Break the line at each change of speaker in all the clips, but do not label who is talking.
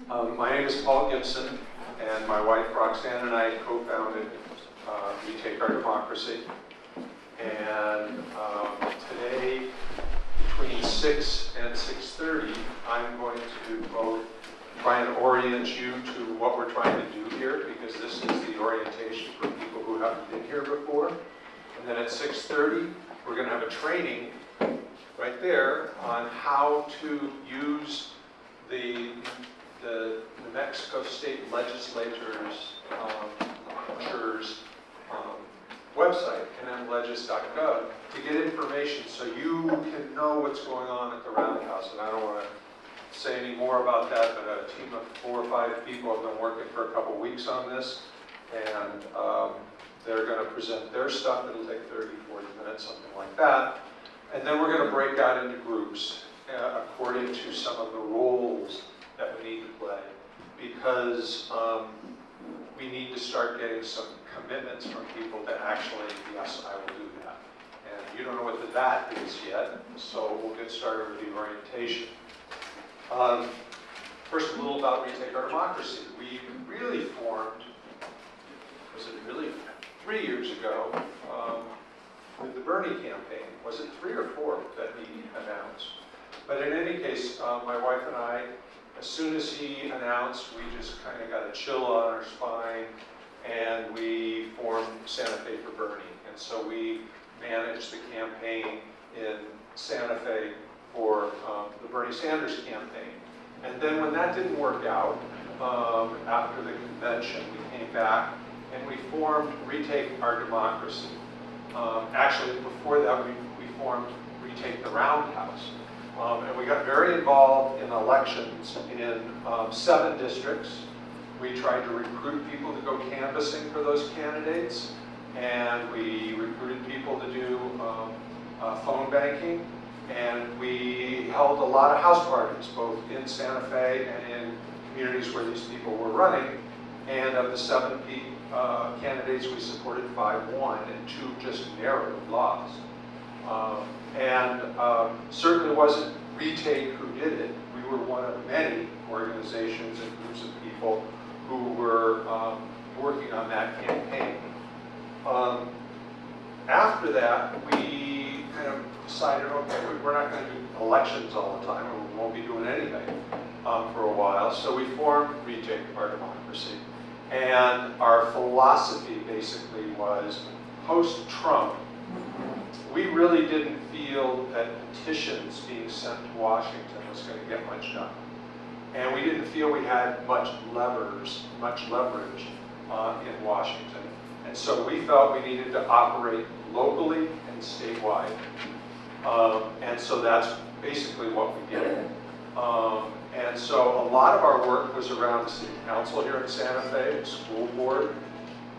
My name is Paul Gibson, and my wife Roxanne and I co-founded Retake Our Democracy. And today, between 6 and 6:30, I'm going to both try and orient you to what we're trying to do here, because this is the orientation for people who haven't been here before. And then at 6:30, we're going to have a training right there on how to use the New Mexico State Legislature's website, nmlegis.gov, to get information so you can know what's going on at the Roundhouse. And I don't want to say any more about that, but a team of 4 or 5 people have been working for a couple weeks on this, and they're going to present their stuff. It'll take 30, 40 minutes, something like that. And then we're going to break out into groups according to some of the roles that we need to play, because we need to start getting some commitments from people that actually, yes, I will do that. And you don't know what that is yet, so we'll get started with the orientation. First, a little about Retake Our Democracy. We really formed, was it really 3 years ago, with the Bernie campaign. Was it 3 or 4 that he announced? But in any case, my wife and I, as soon as he announced, we just kind of got a chill on our spine, and we formed Santa Fe for Bernie. And so we managed the campaign in Santa Fe for the Bernie Sanders campaign. And then when that didn't work out, after the convention, we came back and we formed Retake Our Democracy. Actually, before that, we formed Retake the Roundhouse. And we got very involved in elections in 7 districts. We tried to recruit people to go canvassing for those candidates, and we recruited people to do phone banking, and we held a lot of house parties, both in Santa Fe and in communities where these people were running. And of the 7 candidates, we supported 5 won, and 2 just narrowly lost. Certainly wasn't Retake who did it. We were one of many organizations and groups of people who were working on that campaign. After that, we kind of decided, okay, we're not going to do elections all the time, and we won't be doing anything for a while. So we formed Retake Our Democracy. And our philosophy basically was, post-Trump, we really didn't feel that petitions being sent to Washington was going to get much done. And we didn't feel we had much leverage in Washington. And so we felt we needed to operate locally and statewide. And so that's basically what we did. And so a lot of our work was around the city council here in Santa Fe, the school board,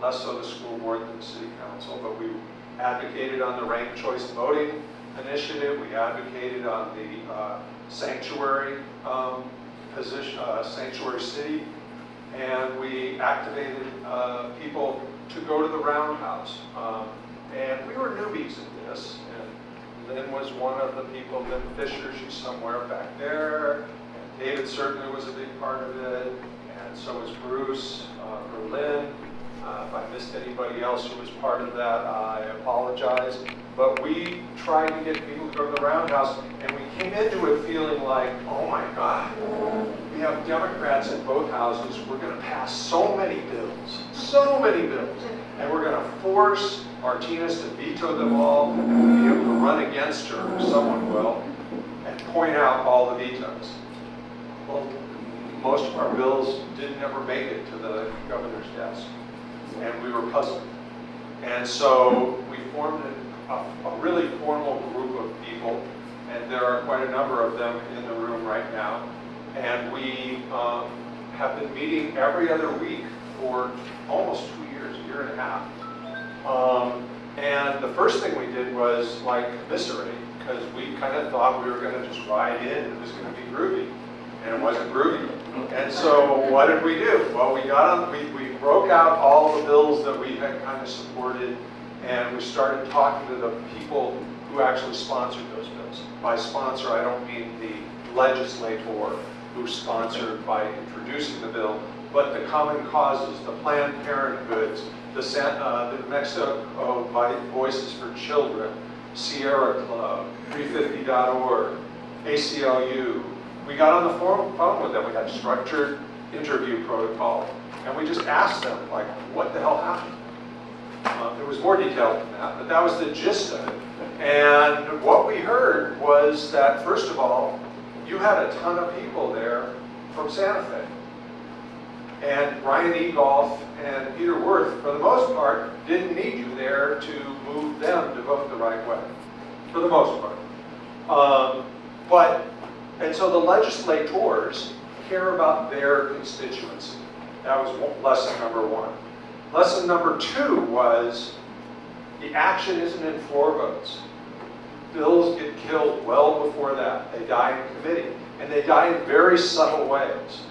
less so the school board than the city council, but we advocated on the ranked choice voting initiative. We advocated on the sanctuary sanctuary city, and we activated people to go to the Roundhouse. And we were newbies in this, and Lynn was one of the people. Lynn Fisher, she's somewhere back there, and David certainly was a big part of it, and so was Bruce, Berlin. If I missed anybody else who was part of that, I apologize. But we tried to get people to go to the Roundhouse, and we came into it feeling like, oh my God, we have Democrats in both houses. We're going to pass so many bills, and we're going to force Martinez to veto them all, and be able to run against her, if someone will, and point out all the vetoes. Well, most of our bills didn't ever make it to the governor's desk, and we were puzzled. And so we formed a really formal group of people, and there are quite a number of them in the room right now. And we have been meeting every other week for almost 2 years, a year and a half. And the first thing we did was like commiserate, because we kind of thought we were going to just ride in and it was going to be groovy, and it wasn't groovy. And so what did we do? Well, we broke out all the bills that we had kind of supported, and we started talking to the people who actually sponsored those bills. By sponsor, I don't mean the legislator, who sponsored by introducing the bill, but the common causes, the Planned Parenthoods, the New Mexico Voices for Children, Sierra Club, 350.org, ACLU. We got on the phone with them. We had structured interview protocol, and we just asked them, like, what the hell happened? There was more detail than that, but that was the gist of it. And what we heard was that, first of all, you had a ton of people there from Santa Fe. And Ryan Egolf and Peter Wirth, for the most part, didn't need you there to move them to vote the right way, for the most part. And so the legislators care about their constituency. That was lesson number one. Lesson number two was the action isn't in floor votes. Bills get killed well before that. They die in committee. And they die in very subtle ways.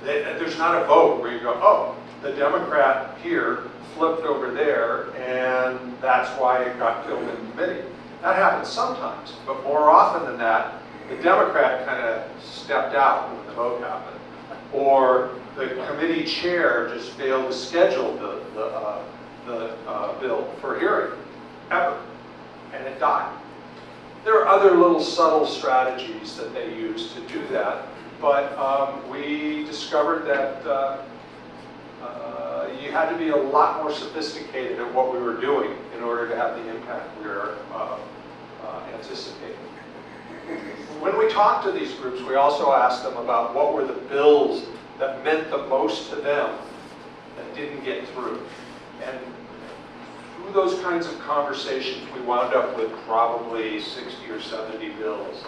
There's not a vote where you go, oh, the Democrat here flipped over there, and that's why it got killed in committee. That happens sometimes, but more often than that, the Democrat kind of stepped out when the vote happened. Or the committee chair just failed to schedule the bill for hearing, ever, and it died. There are other little subtle strategies that they use to do that, but we discovered that you had to be a lot more sophisticated at what we were doing in order to have the impact we were anticipating. When we talked to these groups, we also asked them about what were the bills that meant the most to them that didn't get through. And through those kinds of conversations, we wound up with probably 60 or 70 bills.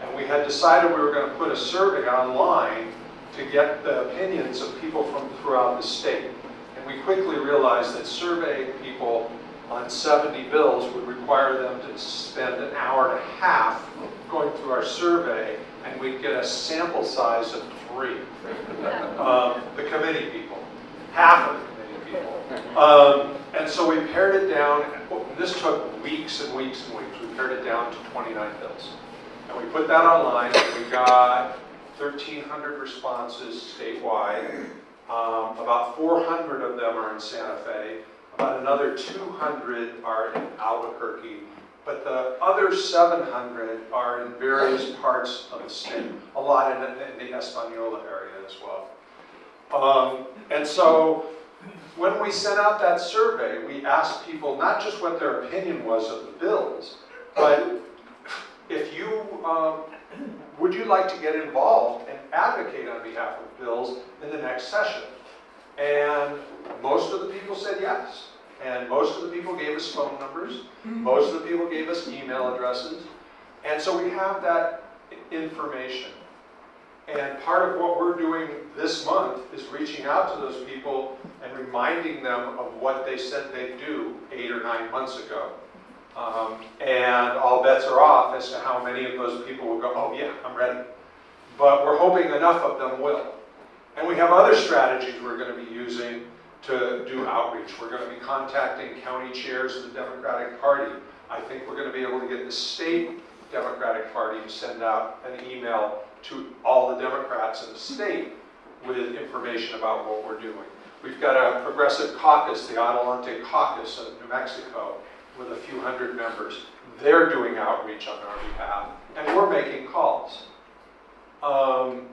And we had decided we were going to put a survey online to get the opinions of people from throughout the state. And we quickly realized that surveying people on 70 bills would require them to spend an hour and a half going through our survey, and we'd get a sample size of 3. The committee people, half of the committee people. And so we pared it down. This took weeks and weeks and weeks. We pared it down to 29 bills. And we put that online, and we got 1,300 responses statewide. About 400 of them are in Santa Fe. About another 200 are in Albuquerque. But the other 700 are in various parts of the state. A lot in the Española area as well. And so when we sent out that survey, we asked people not just what their opinion was of the bills, but if you, would you like to get involved and advocate on behalf of bills in the next session? And most of the people said yes. And most of the people gave us phone numbers. Most of the people gave us email addresses. And so we have that information. And part of what we're doing this month is reaching out to those people and reminding them of what they said they'd do 8 or 9 months ago. And all bets are off as to how many of those people will go, oh yeah, I'm ready. But we're hoping enough of them will. And we have other strategies we're going to be using to do outreach. We're going to be contacting county chairs of the Democratic Party. I think we're going to be able to get the state Democratic Party to send out an email to all the Democrats in the state with information about what we're doing. We've got a progressive caucus, the Adelante Caucus of New Mexico, with a few hundred members. They're doing outreach on our behalf, and we're making calls. And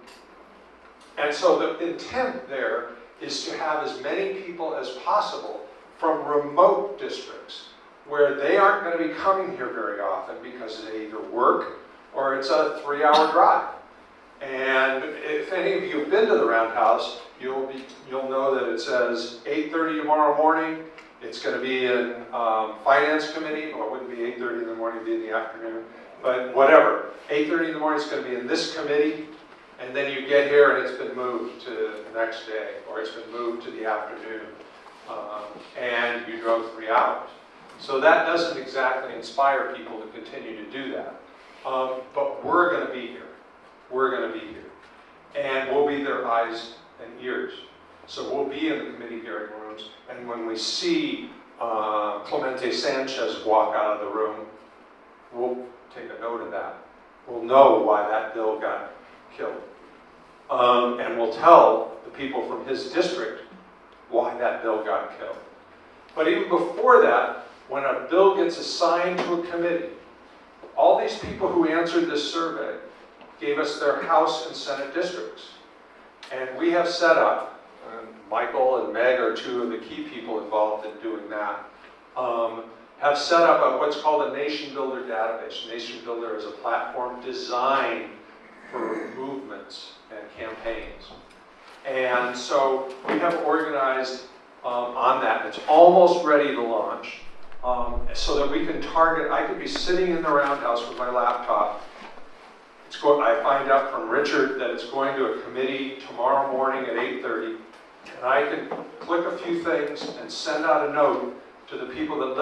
so the intent there is to have as many people as possible from remote districts where they aren't going to be coming here very often because they either work or it's a 3-hour drive. And if any of you have been to the Roundhouse, you'll know that it says 8:30 tomorrow morning. It's going to be in Finance Committee. Well, it wouldn't be 8:30 in the morning, it'd be in the afternoon. But whatever. 8:30 in the morning, it's going to be in this committee. And then you get here and it's been moved to the next day, or it's been moved to the afternoon. And you drove 3 hours. So that doesn't exactly inspire people to continue to do that. But we're going to be here. We're going to be here. And we'll be their eyes and ears. So we'll be in the committee hearing rooms. And when we see Clemente Sanchez walk out of the room, we'll take a note of that. We'll know why that bill got killed. and will tell the people from his district why that bill got killed. But even before that, when a bill gets assigned to a committee, all these people who answered this survey gave us their House and Senate districts. And we have set up, and Michael and Meg are two of the key people involved in doing that, have set up what's called a Nation Builder database. Nation Builder is a platform designed for movements and campaigns. And so we have organized on that. It's almost ready to launch so that we can target. I could be sitting in the Roundhouse with my laptop. I find out from Richard that it's going to a committee tomorrow morning at 8:30, and I can click a few things and send out a note to the people that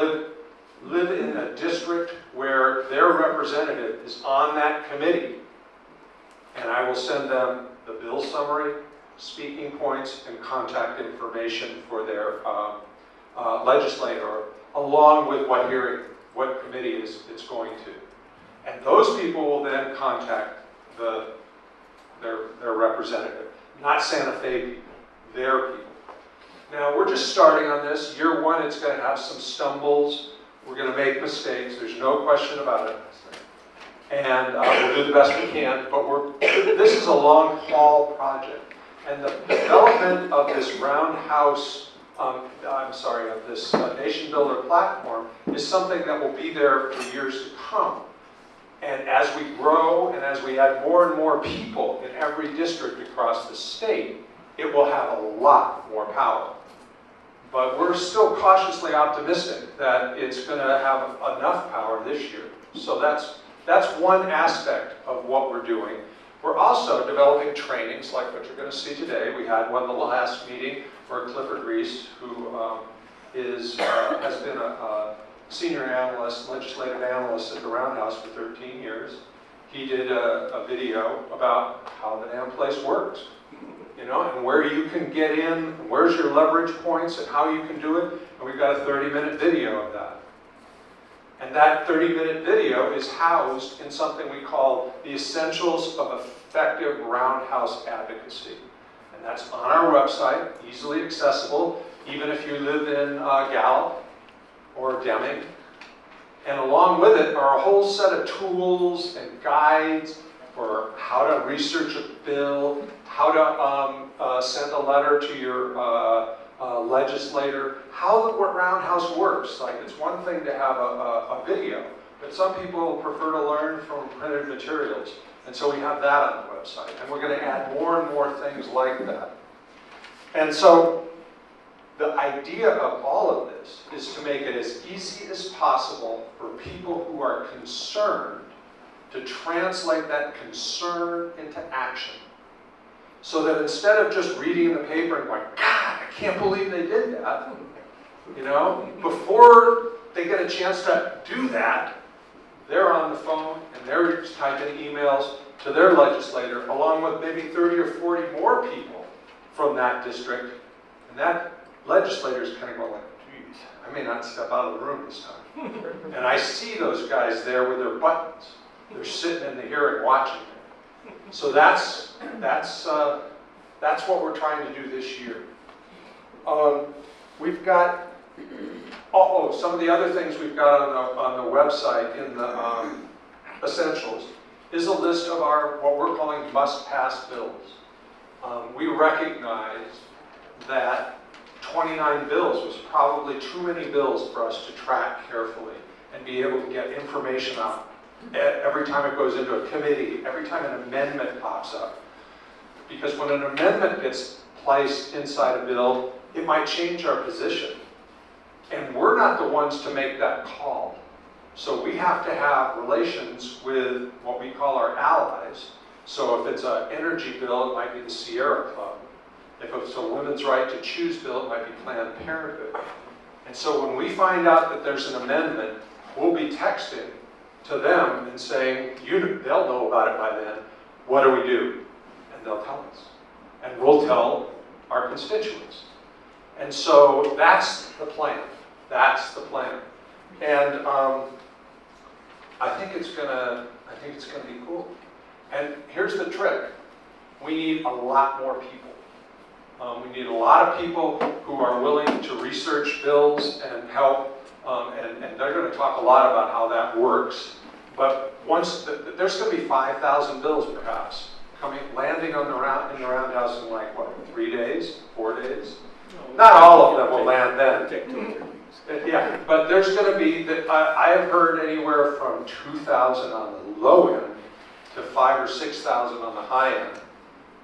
live in a district where their representative is on that committee, and I will send them the bill summary, speaking points, and contact information for their legislator, along with what committee it's going to. And those people will then contact their representative, not Santa Fe people, their people. Now, we're just starting on this. Year one, it's going to have some stumbles. We're going to make mistakes. There's no question about it. And we'll do the best we can, but this is a long haul project. And the development of this Roundhouse, of this Nation Builder platform is something that will be there for years to come. And as we grow and as we add more and more people in every district across the state, it will have a lot more power. But we're still cautiously optimistic that it's going to have enough power this year. So that's one aspect of what we're doing. We're also developing trainings like what you're going to see today. We had one the last meeting where Clifford Reese, who has been a senior analyst, legislative analyst at the Roundhouse for 13 years. He did a video about how the damn place works, and where you can get in, and where's your leverage points, and how you can do it. And we've got a 30-minute video of that. And that 30-minute video is housed in something we call the Essentials of Effective Roundhouse Advocacy. And that's on our website, easily accessible, even if you live in Gallup or Deming. And along with it are a whole set of tools and guides for how to research a bill, how to send a letter to your legislator, how the Roundhouse works. Like, it's one thing to have a video, but some people prefer to learn from printed materials. And so we have that on the website. And we're going to add more and more things like that. And so the idea of all of this is to make it as easy as possible for people who are concerned to translate that concern into action. So that instead of just reading the paper and going, God, I can't believe they did that, before they get a chance to do that, they're on the phone and they're typing emails to their legislator, along with maybe 30 or 40 more people from that district. And that legislator's kind of going like, geez, I may not step out of the room this time. And I see those guys there with their buttons. They're sitting in the hearing watching it. So that's what we're trying to do this year. We've got some of the other things we've got on the website in the essentials is a list of what we're calling must-pass bills. We recognize that 29 bills was probably too many bills for us to track carefully and be able to get information out every time it goes into a committee, every time an amendment pops up. Because when an amendment gets placed inside a bill, it might change our position. And we're not the ones to make that call. So we have to have relations with what we call our allies. So if it's an energy bill, it might be the Sierra Club. If it's a women's right to choose bill, it might be Planned Parenthood. And so when we find out that there's an amendment, we'll be texting to them and saying, they'll know about it by then. What do we do? And they'll tell us. And we'll tell our constituents. And so that's the plan. That's the plan. And I think it's gonna be cool. And here's the trick. we need a lot more people. We need a lot of people who are willing to research bills and help, and they're going to talk a lot about how that works. But there's going to be 5,000 bills perhaps landing on in the Roundhouse in like, what, 3 days, 4 days? Not all of them will land then. Yeah, but there's going to be, I have heard anywhere from 2,000 on the low end to 5,000 or 6,000 on the high end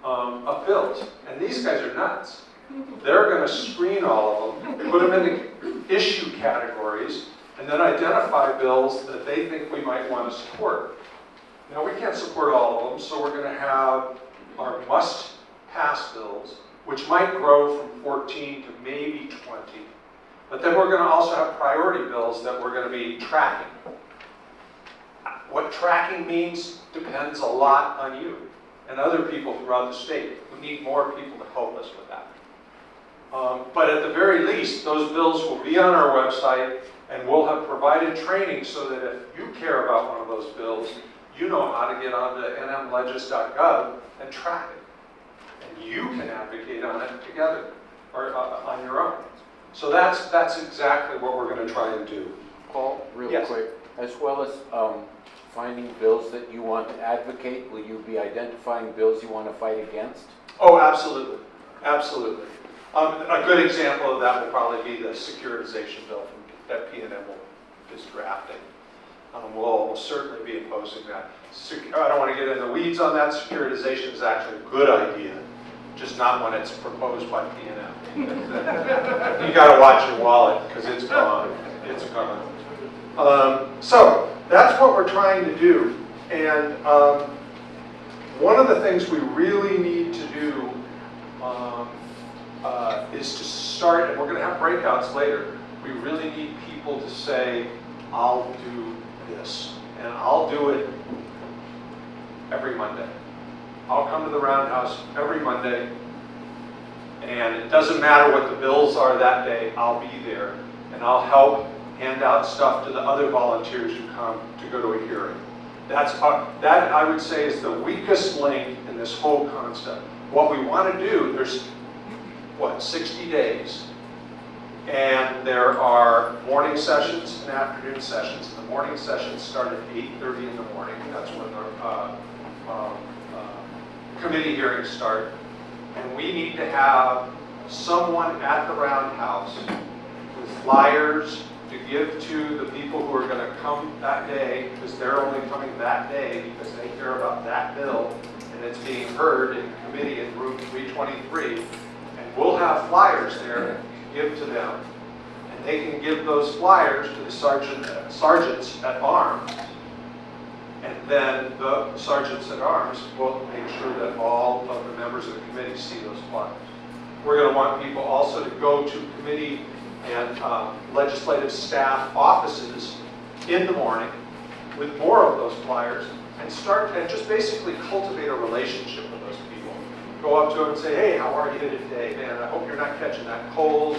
of bills. And these guys are nuts. They're going to screen all of them, put them into issue categories, and then identify bills that they think we might want to support. Now, we can't support all of them, so we're going to have our must-pass bills, which might grow from 14 to maybe 20. But then we're going to also have priority bills that we're going to be tracking. What tracking means depends a lot on you and other people throughout the state. We need more people to help us with that. But at the very least, those bills will be on our website, and we'll have provided training so that if you care about one of those bills, you know how to get onto nmlegis.gov and track it. And you can advocate on it together, or on your own. So that's exactly what we're going to try and do.
Paul, real
Yes.
quick, as well as finding bills that you want to advocate, will you be identifying bills you want to fight against?
Oh, absolutely. Absolutely. A good example of that will probably be the securitization bill that P&M is drafting. We'll almost certainly be opposing that. I don't want to get into the weeds on that. Securitization is actually a good idea, just not when it's proposed by P&M. You got to watch your wallet because it's gone. It's gone. So that's what we're trying to do. And one of the things we really need to do is to start, and we're going to have breakouts later, we really need people to say, I'll do this, and I'll do it every Monday. I'll come to the Roundhouse every Monday, and it doesn't matter what the bills are that day, I'll be there, and I'll help hand out stuff to the other volunteers who come to go to a hearing. That I would say is the weakest link in this whole concept. What we want to do, there's, 60 days. And there are morning sessions and afternoon sessions. And the morning sessions start at 8:30 in the morning. That's when the committee hearings start. And we need to have someone at the Roundhouse with flyers to give to the people who are going to come that day, because they're only coming that day because they care about that bill, and it's being heard in committee in room 323. And we'll have flyers there to give to them. And they can give those flyers to the sergeants at arms. And then the sergeants at arms will make sure that all of the members of the committee see those flyers. We're going to want people also to go to committee and legislative staff offices in the morning with more of those flyers and start and just basically cultivate a relationship with those people. Go up to them and say, hey, how are you today, man? I hope you're not catching that cold.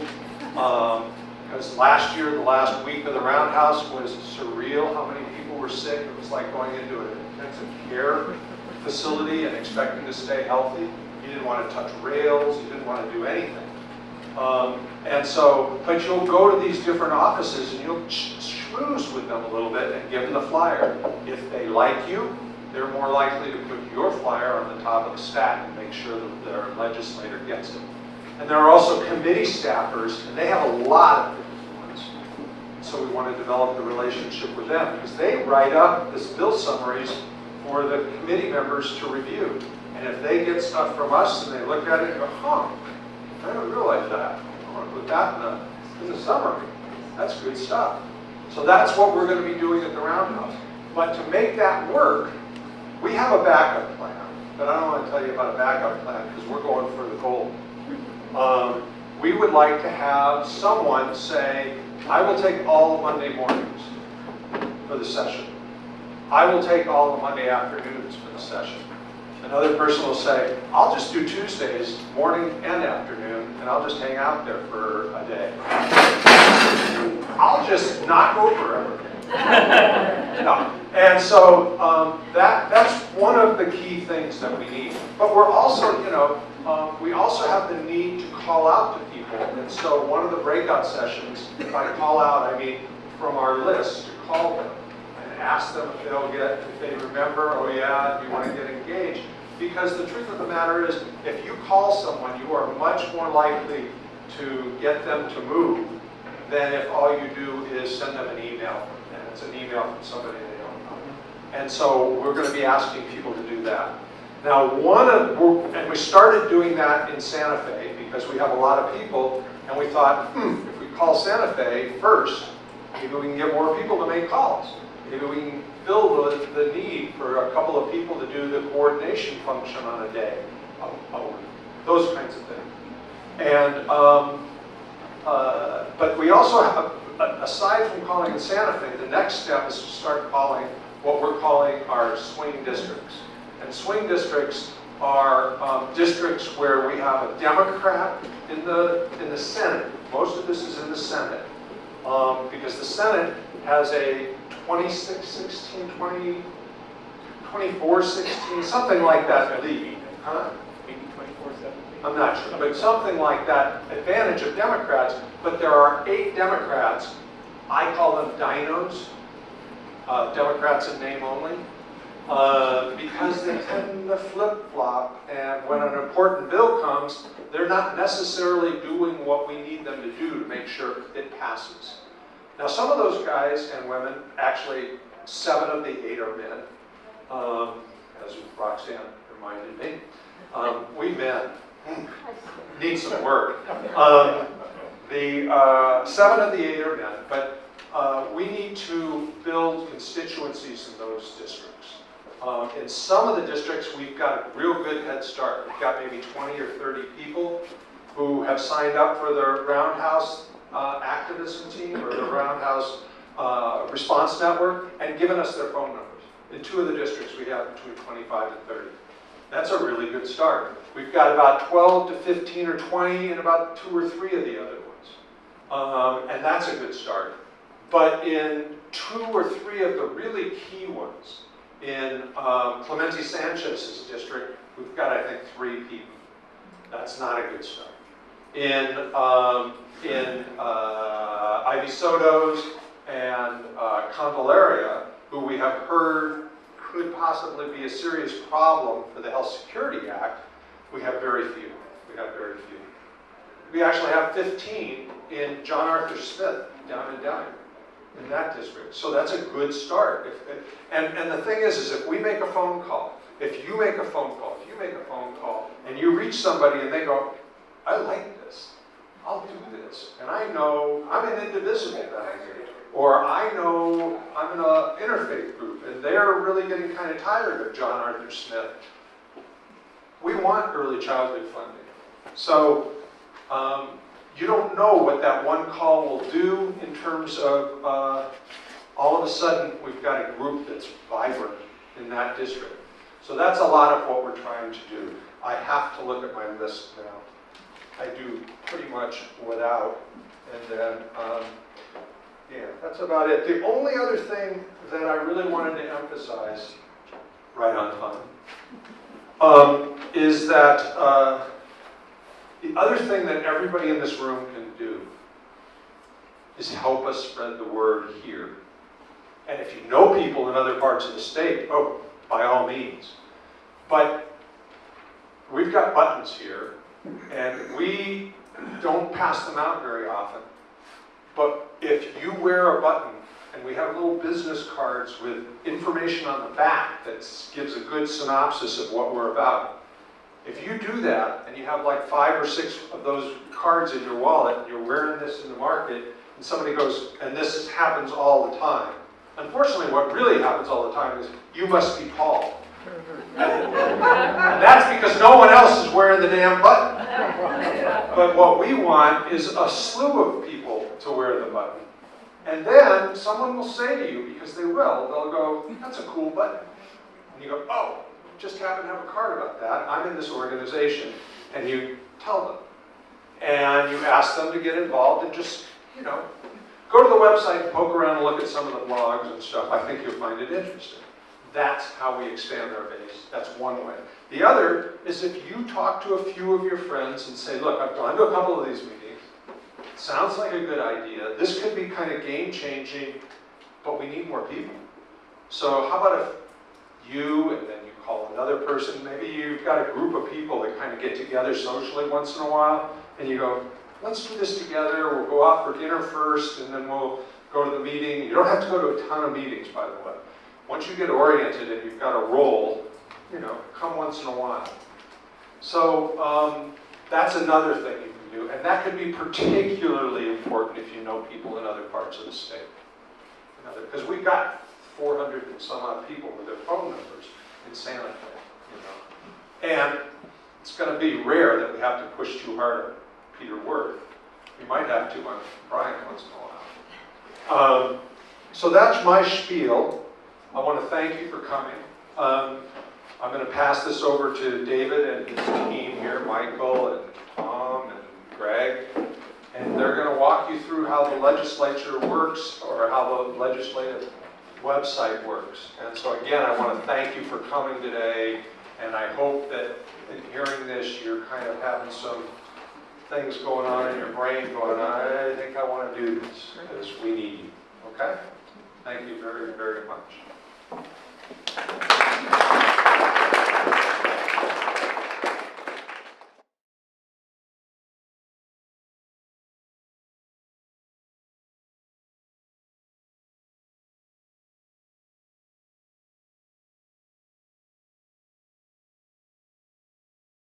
Because last year, the last week of the Roundhouse was surreal. How many people were sick? It was like going into an intensive care facility and expecting to stay healthy. You didn't want to touch rails. You didn't want to do anything. But you'll go to these different offices and you'll schmooze with them a little bit and give them the flyer. If they like you, they're more likely to put your flyer on the top of the stack and make sure that their legislator gets it. And there are also committee staffers, and they have a lot of influence. So we want to develop the relationship with them because they write up this bill summaries for the committee members to review. And if they get stuff from us and they look at it and go, huh, I didn't realize that. I want to put that in the summary. That's good stuff. So that's what we're going to be doing at the Roundhouse. But to make that work, we have a backup plan. But I don't want to tell you about a backup plan because we're going for the gold. We would like to have someone say, I will take all of Monday mornings for the session. I will take all of Monday afternoons for the session. Another person will say, I'll just do Tuesdays, morning and afternoon, and I'll just hang out there for a day. I'll just not go forever. No. And so that's one of the key things that we need. But we're also, we also have the need to call out to people. And so one of the breakout sessions, if I call out, I mean from our list, to call them and ask them if they remember, oh yeah, you want to get engaged. Because the truth of the matter is, if you call someone, you are much more likely to get them to move than if all you do is send them an email. And it's an email from somebody they don't know. And so we're going to be asking people to do that. Now, and we started doing that in Santa Fe because we have a lot of people, and we thought, if we call Santa Fe first, maybe we can get more people to make calls. Maybe we can fill the need for a couple of people to do the coordination function on a day, those kinds of things. And but we also have, aside from calling in Santa Fe, the next step is to start calling what we're calling our swing districts. And swing districts are districts where we have a Democrat in the Senate. Most of this is in the Senate, because the Senate has a 26-16, 24-16, something like that lead. Huh?
Maybe 24-17.
I'm not sure, but something like that advantage of Democrats. But there are 8 Democrats. I call them dinos, Democrats in name only, because they tend to flip-flop, and when an important bill comes, they're not necessarily doing what we need them to do to make sure it passes. Now, some of those guys and women, actually 7 of the 8 are men, as Roxanne reminded me. We men need some work. The 7 of the 8 are men, but we need to build constituencies in those districts. In some of the districts, we've got a real good head start. We've got maybe 20 or 30 people who have signed up for the Roundhouse Activism team or the Roundhouse Response Network and given us their phone numbers. In 2 of the districts, we have between 25 and 30. That's a really good start. We've got about 12 to 15 or 20 in about 2 or 3 of the other ones. And that's a good start. But in 2 or 3 of the really key ones, in Clemente Sanchez's district, we've got, I think, 3 people. That's not a good start. In Ivy Soto's and Candelaria, who we have heard could possibly be a serious problem for the Health Security Act, we have very few. We actually have 15 in John Arthur Smith down in Downey, in that district. So that's a good start. And the thing is if we make a phone call, if you make a phone call, and you reach somebody and they go, I like this, I'll do this, and I know I'm an indivisible down here, or I know I'm in an interfaith group, and they're really getting kind of tired of John Arthur Smith. We want early childhood funding. So you don't know what that one call will do in terms of all of a sudden we've got a group that's vibrant in that district. So that's a lot of what we're trying to do. I have to look at my list now. I do pretty much without, and then yeah, that's about it. The only other thing that I really wanted to emphasize, right on time, is that the other thing that everybody in this room can do is help us spread the word here. And if you know people in other parts of the state, oh, by all means. But we've got buttons here, and we don't pass them out very often. But if you wear a button, and we have little business cards with information on the back that gives a good synopsis of what we're about, if you do that, and you have like 5 or 6 of those cards in your wallet, and you're wearing this in the market, and somebody goes, and this happens all the time. Unfortunately, what really happens all the time is, you must be Paul. And that's because no one else is wearing the damn button. But what we want is a slew of people to wear the button. And then someone will say to you, because they will, they'll go, that's a cool button. And you go, oh, just happen to have a card about that. I'm in this organization. And you tell them. And you ask them to get involved and just, go to the website and poke around and look at some of the blogs and stuff. I think you'll find it interesting. That's how we expand our base. That's one way. The other is if you talk to a few of your friends and say, look, I've gone to a couple of these meetings. It sounds like a good idea. This could be kind of game-changing, but we need more people. So how about if you, and then you call another person, maybe you've got a group of people that kind of get together socially once in a while, and you go, let's do this together. We'll go out for dinner first, and then we'll go to the meeting. You don't have to go to a ton of meetings, by the way. Once you get oriented and you've got a role, you know, come once in a while. So that's another thing you can do, and that could be particularly important if you know people in other parts of the state. Because we've got 400 and some odd people with their phone numbers in Santa Fe, you know. And it's going to be rare that we have to push too hard on Peter Worth. We might have to on Brian once in a while. So that's my spiel. I want to thank you for coming. I'm going to pass this over to David and his team here, Michael and Tom and Greg, and they're going to walk you through how the legislature works, or how the legislative website works. And so again, I want to thank you for coming today, and I hope that in hearing this, you're kind of having some things going on in your brain going, I think I want to do this, because we need you. Okay? Thank you very, very much.